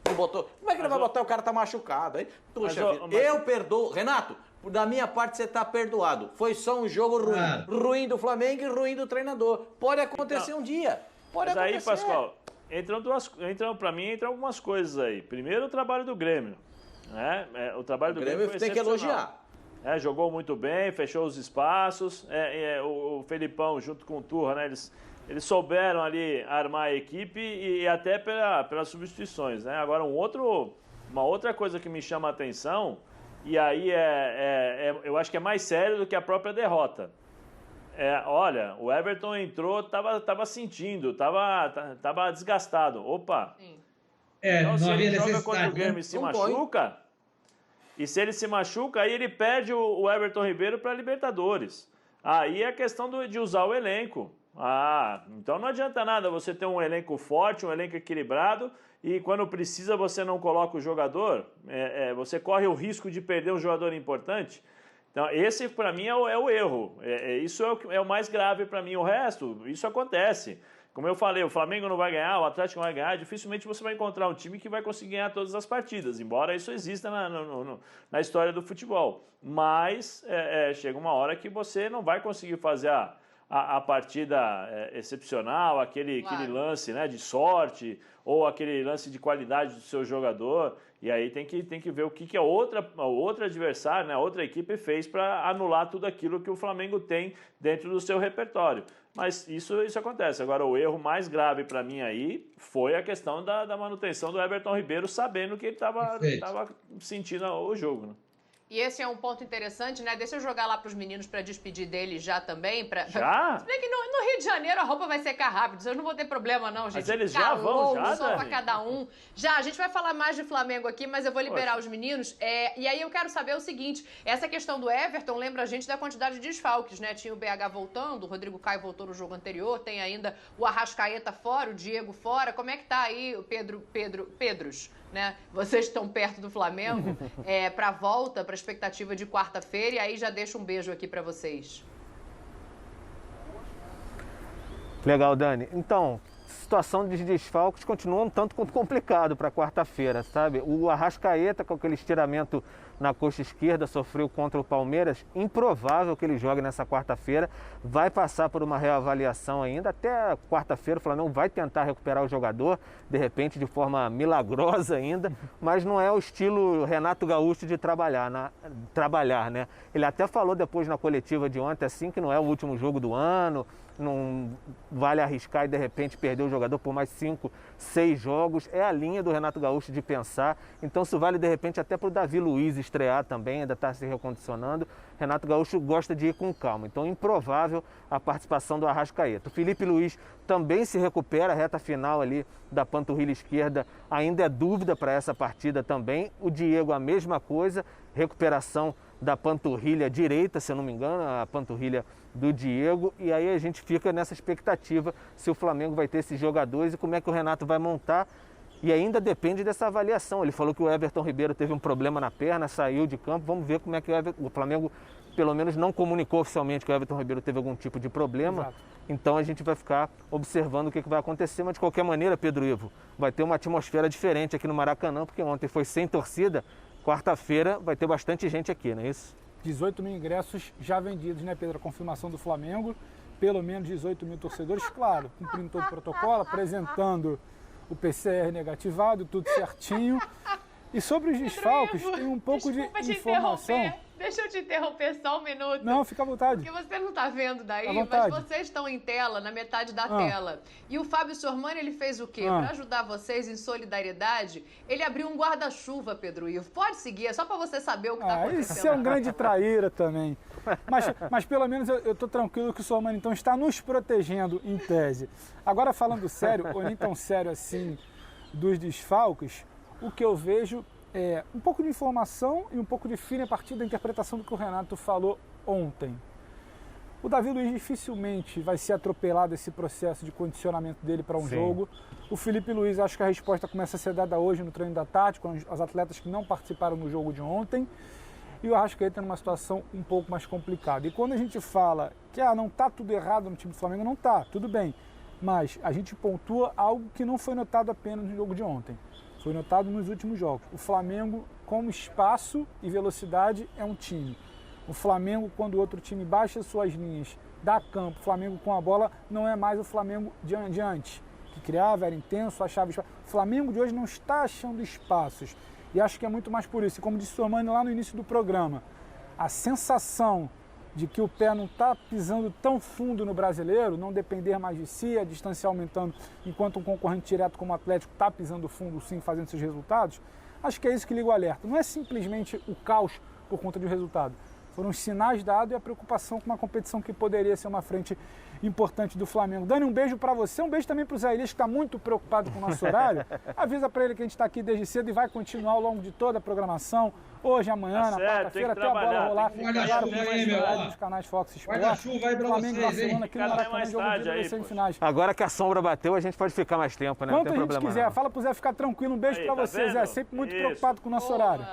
Não botou... Como é que ele vai botar? O cara tá machucado, hein? Puxa vida. Eu perdoo. Renato, da minha parte você tá perdoado. Foi só um jogo ruim. Ruim do Flamengo e ruim do treinador. Pode acontecer um dia. Pode acontecer.
Aí, Pascoal, pra mim, entram algumas coisas aí. Primeiro, o trabalho do Grêmio. Né? O trabalho do Grêmio foi
tem que
excepcional.
elogiar.
Jogou muito bem, fechou os espaços. O Felipão, junto com o Turra, né, eles souberam ali armar a equipe e até pelas substituições. Né? Agora, uma outra coisa que me chama a atenção, e aí eu acho que é mais sério do que a própria derrota. Olha, o Everton entrou, tava sentindo, tava desgastado. Opa!
Sim.
Então, se
não havia
ele joga
necessidade,
contra o Grêmio
né?
e se machuca... E se ele se machuca, aí ele perde o Everton Ribeiro para a Libertadores. Aí é questão de usar o elenco. Então não adianta nada você ter um elenco forte, um elenco equilibrado, e quando precisa você não coloca o jogador, você corre o risco de perder um jogador importante. Então esse para mim é o erro. Isso é o mais grave para mim. O resto, isso acontece. Como eu falei, o Flamengo não vai ganhar, o Atlético não vai ganhar, dificilmente você vai encontrar um time que vai conseguir ganhar todas as partidas, embora isso exista na história do futebol. Mas chega uma hora que você não vai conseguir fazer a partida excepcional, aquele lance, né, de sorte, ou aquele lance de qualidade do seu jogador. E aí tem que ver o que a outra adversária, né, a outra equipe fez para anular tudo aquilo que o Flamengo tem dentro do seu repertório. Mas isso acontece. Agora, o erro mais grave para mim aí foi a questão da manutenção do Everton Ribeiro, sabendo que ele estava sentindo o jogo, né?
E esse é um ponto interessante, né? Deixa eu jogar lá pros meninos para despedir deles já também.
Já?
Se bem que no Rio de Janeiro a roupa vai secar rápido, eu não vou ter problema não, gente.
Mas eles já vão, já,
só para cada um. Já, a gente vai falar mais de Flamengo aqui, mas eu vou liberar os meninos. E aí eu quero saber o seguinte, essa questão do Everton lembra a gente da quantidade de desfalques, né? Tinha o BH voltando, o Rodrigo Caio voltou no jogo anterior, tem ainda o Arrascaeta fora, o Diego fora. Como é que tá aí o Pedros? Né? Vocês estão perto do Flamengo para a volta, para a expectativa de quarta-feira, e aí já deixo um beijo aqui para vocês.
Legal, Dani. Então, situação de desfalques continua um tanto complicado para quarta-feira, sabe? O Arrascaeta, com aquele estiramento na coxa esquerda, sofreu contra o Palmeiras. Improvável que ele jogue nessa quarta-feira. Vai passar por uma reavaliação ainda. Até quarta-feira o Flamengo vai tentar recuperar o jogador, de repente de forma milagrosa ainda, mas não é o estilo Renato Gaúcho de trabalhar, né? Ele até falou depois na coletiva de ontem assim que não é o último jogo do ano, não vale arriscar e de repente perder o jogador por mais 5, 6 jogos. É a linha do Renato Gaúcho de pensar. Então isso vale de repente até para o Davi Luiz estrear também, ainda está se recondicionando. Renato Gaúcho gosta de ir com calma. Então improvável a participação do Arrascaeta. O Felipe Luiz também se recupera, a reta final ali da panturrilha esquerda ainda é dúvida para essa partida também. O Diego a mesma coisa, recuperação da panturrilha direita, se eu não me engano, a panturrilha do Diego, e aí a gente fica nessa expectativa se o Flamengo vai ter esses jogadores e como é que o Renato vai montar, e ainda depende dessa avaliação. Ele falou que o Everton Ribeiro teve um problema na perna, saiu de campo, vamos ver como é que o Flamengo pelo menos não comunicou oficialmente que o Everton Ribeiro teve algum tipo de problema. Exato. Então a gente vai ficar observando o que vai acontecer, mas de qualquer maneira, Pedro Ivo, vai ter uma atmosfera diferente aqui no Maracanã, porque ontem foi sem torcida. Quarta-feira vai ter bastante gente aqui, não é isso?
18 mil ingressos já vendidos, né, Pedro? A confirmação do Flamengo, pelo menos 18 mil torcedores, claro, cumprindo todo o protocolo, apresentando o PCR negativado, tudo certinho. E sobre os desfalques, tem um pouco de informação.
Deixa eu te interromper só um minuto.
Não, fica à vontade.
Porque você não está vendo daí, mas vocês estão em tela, na metade da tela. E o Fábio Sormani, ele fez o quê? Para ajudar vocês em solidariedade, ele abriu um guarda-chuva, Pedro Ivo. Pode seguir, é só para você saber o que está acontecendo.
Isso é um grande traíra também. Mas pelo menos eu estou tranquilo que o Sormani, então, está nos protegendo, em tese. Agora, falando sério, ou nem tão sério assim, dos desfalques, o que eu vejo é um pouco de informação e um pouco de feeling a partir da interpretação do que o Renato falou ontem. O Davi Luiz dificilmente vai ser atropelado esse processo de condicionamento dele para um jogo. O Felipe Luiz, acho que a resposta começa a ser dada hoje no treino da tarde, com os atletas que não participaram no jogo de ontem. E o Arrascaeta numa situação um pouco mais complicada. E quando a gente fala que não está tudo errado no time do Flamengo, não está, tudo bem. Mas a gente pontua algo que não foi notado apenas no jogo de ontem. Foi notado nos últimos jogos. O Flamengo, como espaço e velocidade, é um time. O Flamengo, quando o outro time baixa suas linhas, dá campo, o Flamengo com a bola não é mais o Flamengo de antes, que criava, era intenso, achava espaço. O Flamengo de hoje não está achando espaços. E acho que é muito mais por isso. E como disse o Sormani lá no início do programa, a sensação de que o pé não está pisando tão fundo no brasileiro, não depender mais de si, a distância aumentando, enquanto um concorrente direto como o Atlético está pisando fundo sim, fazendo seus resultados, acho que é isso que liga o alerta. Não é simplesmente o caos por conta de um resultado. Foram os sinais dados e a preocupação com uma competição que poderia ser uma frente importante do Flamengo. Dani, um beijo para você, um beijo também para o Zé Elias, que está muito preocupado com o nosso horário. Avisa para ele que a gente está aqui desde cedo e vai continuar ao longo de toda a programação. Hoje, amanhã, na quarta-feira, até a bola rolar. Claro, nos canais Fox Sport.
Guarda-chuva aí para vocês, hein?
Aqui no Maracanã, jogo de semifinais.
Agora que a sombra bateu, a gente pode ficar mais tempo, né?
Quanto a gente quiser. Fala pro Zé ficar tranquilo. Um beijo para você, Zé. Sempre muito preocupado com o nosso horário.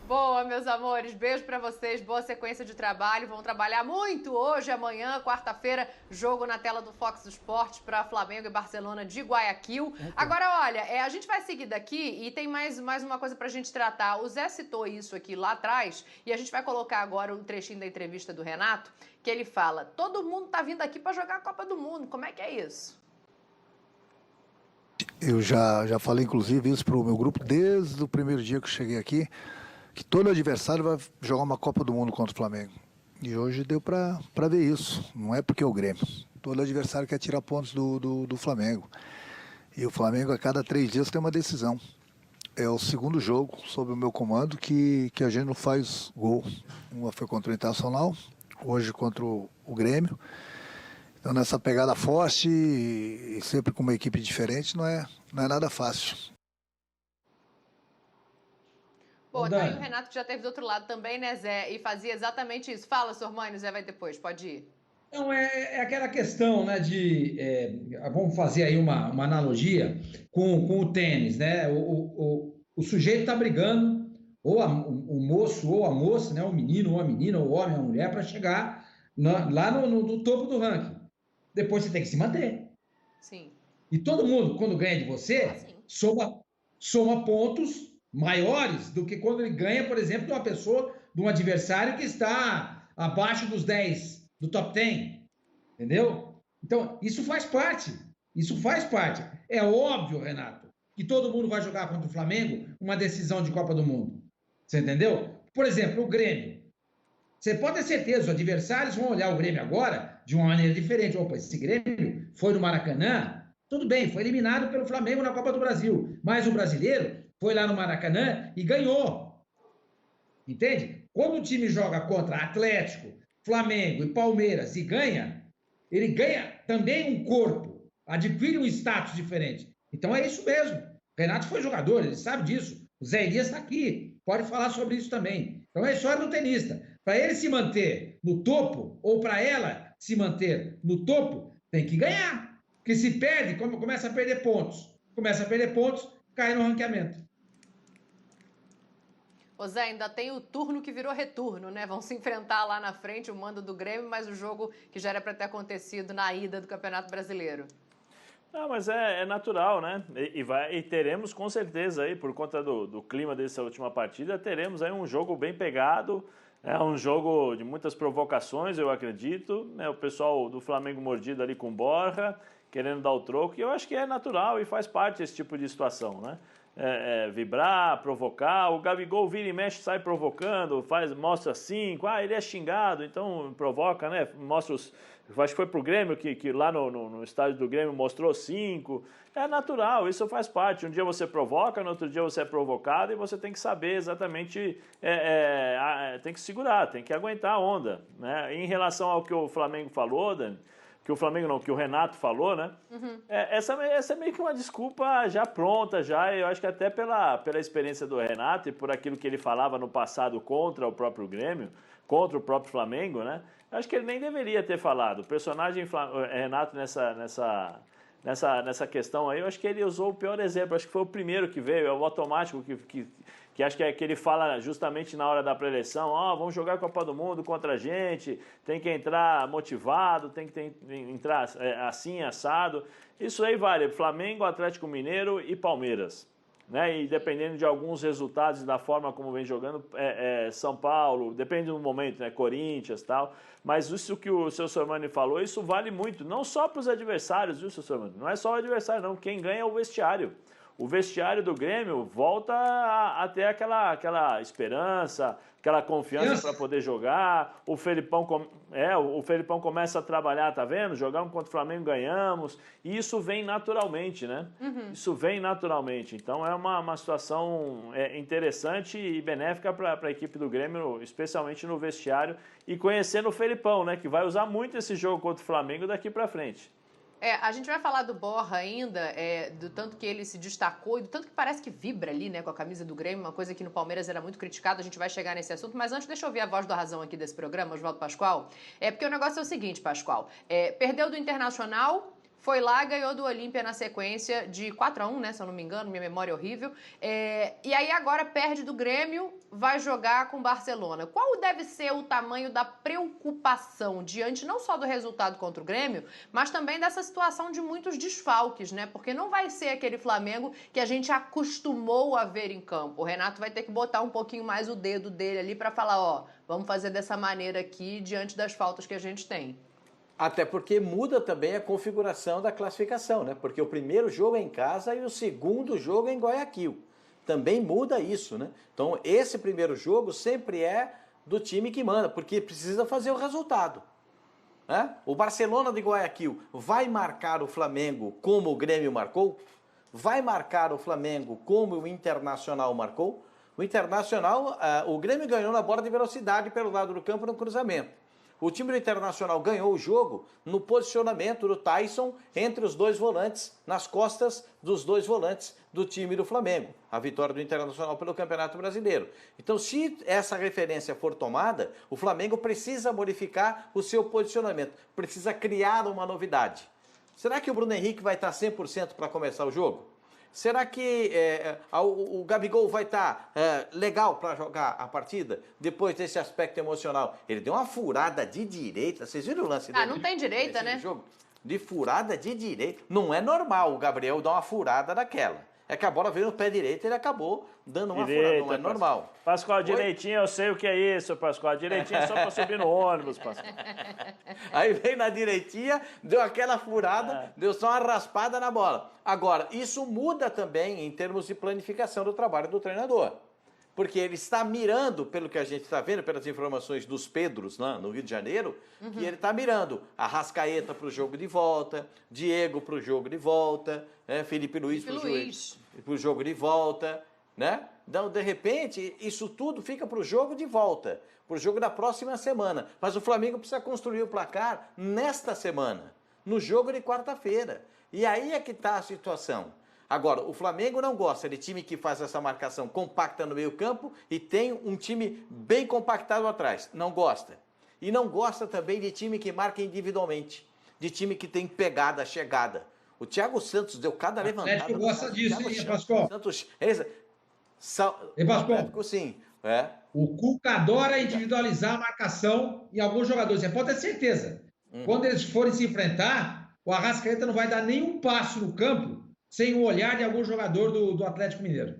Boa, meus amores. Beijo pra vocês. Boa sequência de trabalho. Vão trabalhar muito hoje, amanhã, quarta-feira. Jogo na tela do Fox Sports para Flamengo e Barcelona de Guayaquil. Agora, olha, a gente vai seguir daqui e tem mais uma coisa pra gente tratar. O Zé citou isso aqui lá atrás e a gente vai colocar agora um trechinho da entrevista do Renato, que ele fala: todo mundo tá vindo aqui pra jogar a Copa do Mundo. Como é que é isso?
Eu já falei, inclusive, isso pro meu grupo desde o primeiro dia que eu cheguei aqui, que todo adversário vai jogar uma Copa do Mundo contra o Flamengo. E hoje deu para ver isso. Não é porque é o Grêmio. Todo adversário quer tirar pontos do Flamengo. E o Flamengo, a cada 3 dias, tem uma decisão. É o segundo jogo, sob o meu comando, que a gente não faz gol. Uma foi contra o Internacional, hoje contra o Grêmio. Então, nessa pegada forte e sempre com uma equipe diferente, não é nada fácil.
Pô, tá aí o Renato, que já teve do outro lado também, né, Zé? E fazia exatamente isso. Fala, Sormani, o Zé vai depois, pode ir.
Não, é aquela questão, né, vamos fazer aí uma analogia com o tênis, né? O sujeito está brigando, ou o moço ou a moça, né, o menino ou a menina, o homem ou a mulher, para chegar lá no topo do ranking. Depois você tem que se manter.
Sim.
E todo mundo, quando ganha de você, soma pontos maiores do que quando ele ganha, por exemplo, de uma pessoa, de um adversário que está abaixo dos 10, do top 10, entendeu? Então, isso faz parte, É óbvio, Renato, que todo mundo vai jogar contra o Flamengo uma decisão de Copa do Mundo, você entendeu? Por exemplo, o Grêmio. Você pode ter certeza, os adversários vão olhar o Grêmio agora de uma maneira diferente. Opa, esse Grêmio foi no Maracanã, tudo bem, foi eliminado pelo Flamengo na Copa do Brasil, mas o brasileiro foi lá no Maracanã e ganhou. Entende? Quando o time joga contra Atlético, Flamengo e Palmeiras e ganha, ele ganha também um corpo, adquire um status diferente. Então é isso mesmo. O Renato foi jogador, ele sabe disso. O Zé Elias está aqui, pode falar sobre isso também. Então é a história do tenista. Para ele se manter no topo, ou para ela se manter no topo, tem que ganhar. Porque se perde, começa a perder pontos. Cai no ranqueamento.
Ô Zé, ainda tem o turno que virou retorno, né? Vão se enfrentar lá na frente o mando do Grêmio, mas o jogo que já era para ter acontecido na ida do Campeonato Brasileiro.
Não, mas é natural, né? E teremos com certeza aí, por conta do clima dessa última partida, teremos aí um jogo bem pegado, um jogo de muitas provocações, eu acredito, né? O pessoal do Flamengo mordido ali com Borja, querendo dar o troco, e eu acho que é natural e faz parte desse tipo de situação, né? Vibrar, provocar, o Gabigol vira e mexe, sai provocando, mostra 5, ele é xingado, então provoca, né? Mostra acho que foi pro Grêmio, que lá no estádio do Grêmio mostrou 5, é natural, isso faz parte, um dia você provoca, no outro dia você é provocado e você tem que saber exatamente, tem que segurar, tem que aguentar a onda, né? Em relação ao que o Flamengo falou, Dani, que o Renato falou, né? Uhum. Essa é meio que uma desculpa já pronta, eu acho que até pela experiência do Renato e por aquilo que ele falava no passado contra o próprio Grêmio, contra o próprio Flamengo, né? Eu acho que ele nem deveria ter falado. O personagem Renato nessa questão aí, eu acho que ele usou o pior exemplo, acho que foi o primeiro que veio, é o automático que acho que é que ele fala justamente na hora da pré-eleição, vamos jogar a Copa do Mundo contra a gente, tem que entrar motivado, tem que entrar assim, assado. Isso aí vale Flamengo, Atlético Mineiro e Palmeiras, né? E dependendo de alguns resultados e da forma como vem jogando, São Paulo, depende do momento, né? Corinthians e tal. Mas isso que o seu Sormani falou, isso vale muito, não só para os adversários, viu, seu Sormani? Não é só o adversário, não. Quem ganha é o vestiário. O vestiário do Grêmio volta a ter aquela esperança, aquela confiança para poder jogar. O Felipão começa a trabalhar, tá vendo? Jogamos contra o Flamengo, ganhamos. E isso vem naturalmente, né? Uhum. Isso vem naturalmente. Então é uma situação interessante e benéfica para a equipe do Grêmio, especialmente no vestiário. E conhecendo o Felipão, né? Que vai usar muito esse jogo contra o Flamengo daqui para frente.
A gente vai falar do Borja ainda, do tanto que ele se destacou e do tanto que parece que vibra ali, né, com a camisa do Grêmio, uma coisa que no Palmeiras era muito criticada, a gente vai chegar nesse assunto, mas antes deixa eu ouvir a voz da razão aqui desse programa, Oswaldo Pascoal, porque o negócio é o seguinte, Pascoal, perdeu do Internacional, foi lá, ganhou do Olímpia na sequência de 4-1, né? Se eu não me engano, minha memória é horrível. E aí agora perde do Grêmio, vai jogar com o Barcelona. Qual deve ser o tamanho da preocupação diante não só do resultado contra o Grêmio, mas também dessa situação de muitos desfalques, né? Porque não vai ser aquele Flamengo que a gente acostumou a ver em campo. O Renato vai ter que botar um pouquinho mais o dedo dele ali para falar, ó, vamos fazer dessa maneira aqui diante das faltas que a gente tem.
Até porque muda também a configuração da classificação, né? Porque o primeiro jogo é em casa e o segundo jogo é em Guayaquil. Também muda isso, né? Então, esse primeiro jogo sempre é do time que manda, porque precisa fazer o resultado. Né? O Barcelona de Guayaquil vai marcar o Flamengo como o Grêmio marcou? Vai marcar o Flamengo como o Internacional marcou? O Internacional, o Grêmio ganhou na bola de velocidade pelo lado do campo no cruzamento. O time do Internacional ganhou o jogo no posicionamento do Tyson entre os dois volantes, nas costas dos dois volantes do time do Flamengo. A vitória do Internacional pelo Campeonato Brasileiro. Então, se essa referência for tomada, o Flamengo precisa modificar o seu posicionamento, precisa criar uma novidade. Será que o Bruno Henrique vai estar 100% para começar o jogo? Será que o Gabigol vai estar legal para jogar a partida depois desse aspecto emocional? Ele deu uma furada de direita. Vocês viram o lance dele?
Não tem direita, né?
Jogo? De furada de direita. Não é normal o Gabriel dar uma furada daquela. É que a bola veio no pé direito e ele acabou dando uma furada. Não é normal.
Pascoal, direitinho, eu sei o que é isso, Pascoal. Direitinho é só para subir no ônibus, Pascoal.
Aí veio na direitinha, deu aquela furada, deu só uma raspada na bola. Agora, isso muda também em termos de planificação do trabalho do treinador. Porque ele está mirando, pelo que a gente está vendo, pelas informações dos Pedros, né, no Rio de Janeiro, que ele está mirando Arrascaeta para o jogo de volta, Diego para o jogo de volta, Felipe Luiz para o jogo de volta, né? Então, de repente, isso tudo fica para o jogo de volta, para o jogo da próxima semana. Mas o Flamengo precisa construir o placar nesta semana, no jogo de quarta-feira. E aí é que está a situação. Agora, o Flamengo não gosta de time que faz essa marcação compacta no meio campo e tem um time bem compactado atrás. Não gosta. E não gosta também de time que marca individualmente, de time que tem pegada, chegada. O Thiago Santos deu cada levantada.
O Atlético gosta disso, hein, Pascoal?
Pascoal? Sim.
O Cuca adora individualizar a marcação em alguns jogadores. Você pode ter certeza. Quando eles forem se enfrentar, o Arrascaeta não vai dar nenhum passo no campo sem o olhar de algum jogador do Atlético Mineiro.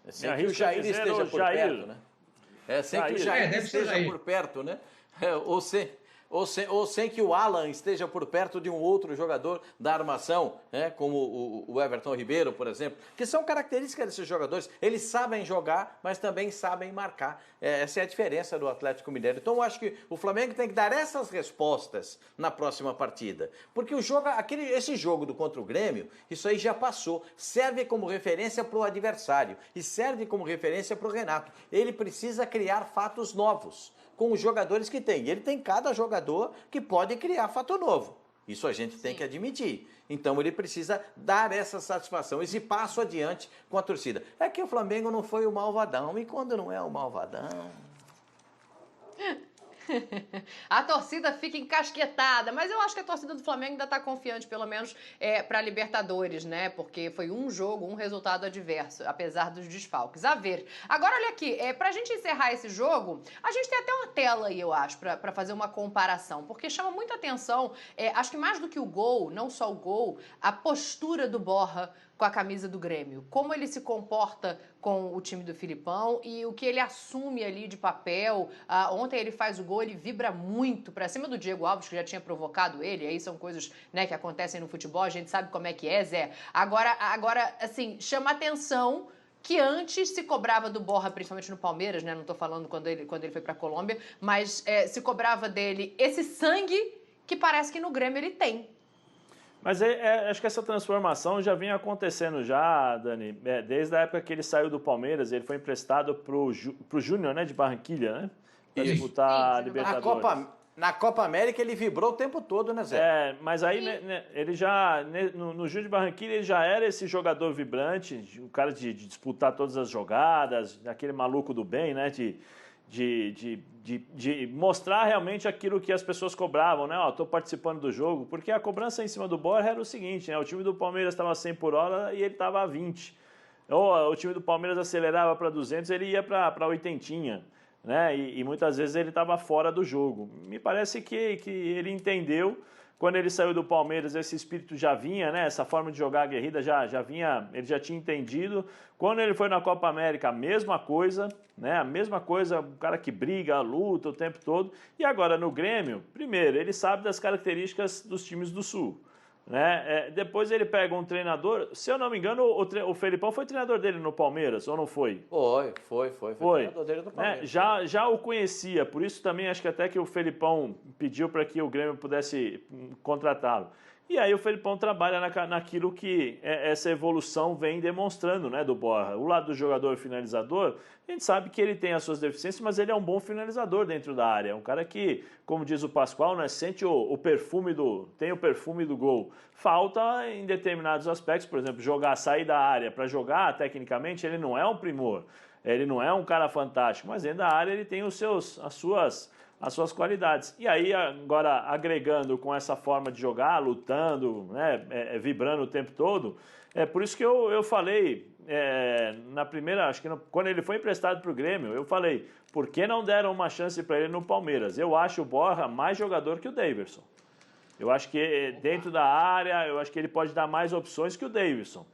Sem que o Jair esteja por perto, né? Sem que o Jair esteja por perto, né? Ou sem que o Alan esteja por perto de um outro jogador da armação, né? Como o Everton Ribeiro, por exemplo, que são características desses jogadores. Eles sabem jogar, mas também sabem marcar. Essa é a diferença do Atlético Mineiro. Então, eu acho que o Flamengo tem que dar essas respostas na próxima partida. Porque esse jogo contra o Grêmio, isso aí já passou. Serve como referência para o adversário e serve como referência para o Renato. Ele precisa criar fatos novos com os jogadores que tem. Ele tem cada jogador que pode criar fato novo. Isso a gente tem que admitir. Então ele precisa dar essa satisfação, esse passo adiante com a torcida. É que o Flamengo não foi o malvadão. E quando não é o malvadão?
A torcida fica encasquetada, mas eu acho que a torcida do Flamengo ainda está confiante, pelo menos para Libertadores, né? Porque foi um jogo, um resultado adverso, apesar dos desfalques. A ver. Agora, olha aqui, para a gente encerrar esse jogo, a gente tem até uma tela aí, eu acho, para fazer uma comparação, porque chama muita atenção, acho que mais do que o gol, não só o gol, a postura do Borja com a camisa do Grêmio. Como ele se comporta com o time do Filipão e o que ele assume ali de papel. Ontem ele faz o gol, ele vibra muito pra cima do Diego Alves, que já tinha provocado ele. Aí são coisas, né, que acontecem no futebol, a gente sabe como é que é, Zé. Agora assim, chama atenção que antes se cobrava do Borja, principalmente no Palmeiras, né? Não tô falando quando ele foi pra Colômbia, mas se cobrava dele esse sangue que parece que no Grêmio ele tem.
Mas acho que essa transformação já vinha acontecendo já, Dani, desde a época que ele saiu do Palmeiras. Ele foi emprestado pro Júnior, né, de Barranquilha, né, para disputar a Libertadores.
Na Copa América ele vibrou o tempo todo, né, Zé?
Mas aí ele já, no Júnior de Barranquilha, ele já era esse jogador vibrante, o cara de disputar todas as jogadas, aquele maluco do bem, né, de de mostrar realmente aquilo que as pessoas cobravam, né? Estou participando do jogo, porque a cobrança em cima do Borja era o seguinte, né? O time do Palmeiras estava a 100 por hora e ele estava a 20. Ou o time do Palmeiras acelerava para 200, ele ia para 80, né? E muitas vezes ele estava fora do jogo. Me parece que ele entendeu. Quando ele saiu do Palmeiras, esse espírito já vinha, né? Essa forma de jogar aguerrida já vinha, ele já tinha entendido. Quando ele foi na Copa América, a mesma coisa, né? A mesma coisa, o cara que briga, luta o tempo todo. E agora no Grêmio, primeiro, ele sabe das características dos times do Sul, né? Depois ele pega um treinador, se eu não me engano, o Felipão foi treinador dele no Palmeiras, ou não foi?
Foi treinador dele no Palmeiras.
Já o conhecia, por isso também acho que até que o Felipão pediu para que o Grêmio pudesse contratá-lo. E aí o Felipão trabalha naquilo que essa evolução vem demonstrando, né, do Borja. O lado do jogador finalizador, a gente sabe que ele tem as suas deficiências, mas ele é um bom finalizador dentro da área. É um cara que, como diz o Pascoal, né, sente tem o perfume do gol. Falta em determinados aspectos, por exemplo, sair da área para jogar, tecnicamente, ele não é um primor. Ele não é um cara fantástico, mas dentro da área ele tem as suas qualidades. E aí, agora, agregando com essa forma de jogar, lutando, né, vibrando o tempo todo, é por isso que eu falei, na primeira, acho que quando ele foi emprestado para o Grêmio, eu falei, por que não deram uma chance para ele no Palmeiras? Eu acho o Borja mais jogador que o Daverson. Eu acho que dentro da área, eu acho que ele pode dar mais opções que o Daverson.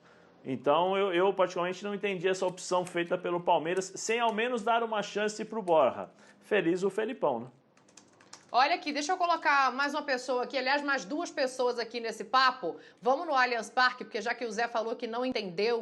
Então, eu particularmente não entendi essa opção feita pelo Palmeiras, sem ao menos dar uma chance para o Borja. Feliz o Felipão, né?
Olha aqui, deixa eu colocar mais uma pessoa aqui, aliás, mais duas pessoas aqui nesse papo. Vamos no Allianz Parque, porque já que o Zé falou que não entendeu